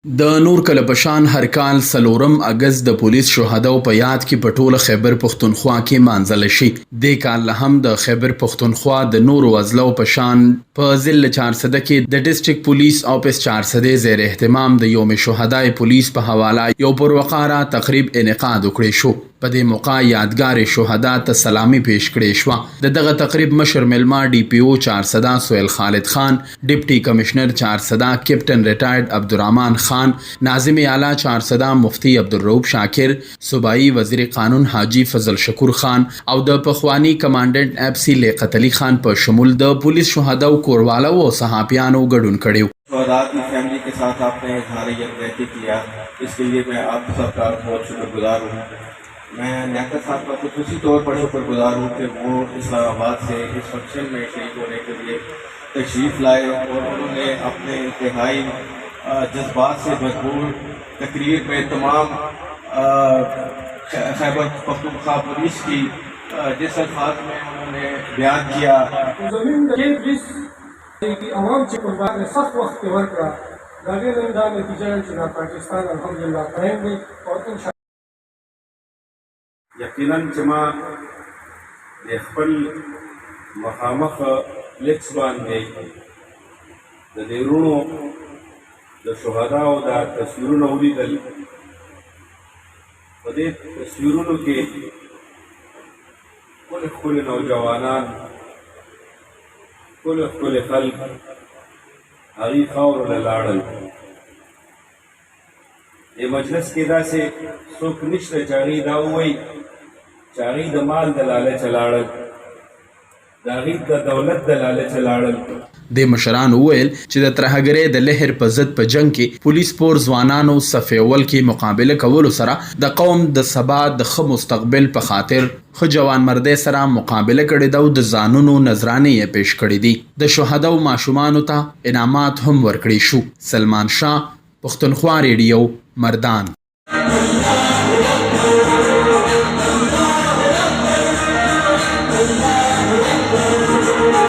د نور کله پشان هر کال سلورم اگست د پولیس شهداو په یاد کې په ټوله خیبر پښتونخوا کې مانځل شي. د کال هم د خیبر پښتونخوا د نورو وزلو پشان په ضلع 400 کې د ډیسټریکټ پولیس آفیس 400 زیر اهتمام د یوم شهدای پولیس په حواله یو پروقاره تقریب انعقاد وکړی شو. په دې موقع یادګار شهدا ته سلامي پیش کړې شو. دغه تقریب مشر ملما ډي پی او 400 سهیل خالد خان، ډیپټي کمشنر 400 کیپټن ریټایرډ عبدالرحمن خان، ناظم اعلی 400 مفتی عبدالرؤف شاکر، صوبایي وزیر قانون حاجی فضل شکور خان او د پخوانی کمانډنټ اف سی لیاقت علي خان په شمول د پولیس شهداو کوروالو او صحافیانو ګډون کړی. शहदा की फैमिली के साथ आपने इजहार यकजहती किया, इसके लिए मैं आप सबका बहुत शुक्रगुजार हूँ. मैं लियाकत साहब का खुसूसी तौर पर शुक्रगुजार हूँ कि वो इस्लामाबाद से इस फंक्शन में शरीक होने के लिए तशरीफ़ लाए और उन्होंने अपने इंतहाई जज्बात से भरपूर तकरीर में तमाम खैबर पख्तूनख्वा पुलिस की जिस अल्फाज में उन्होंने बयान किया. عوام چې قربان سخت وخت کې ورکړه د هغې نن دا نتیجه ده چې دا پاکستان الحمدلله قایم دی او یقینا چې ما د خپل مخامخ لیکس باندې د نیرونو د شهداو دا تصویرونه ولیدل. په دې تصویرونو کې ښکلي نوجوانان، ښکلي خلک هغوی خاورو له لاړل. دې مجلس کې داسې څوک نشته چې هغوی دا ووایي چې هغوی د مال د لالچه لاړل، د هغوی د دولت د لالچه لاړل. د مشرانو وویل چې د ترهګرۍ د لهر په ضد په جنگ کې پولیس پور ځوانانو صف اول کې مقابله کولو سره د قوم د سبا د ښه مستقبل په خاطر ښه جوانمردۍ سره مقابله کړې ده او د ځانونو نذرانې یې پیش کړې دي. د شهداو ماشومانو ته انعامات هم ورکړي شو. سلمان شاه، پښتونخوا ریډیو، مردان.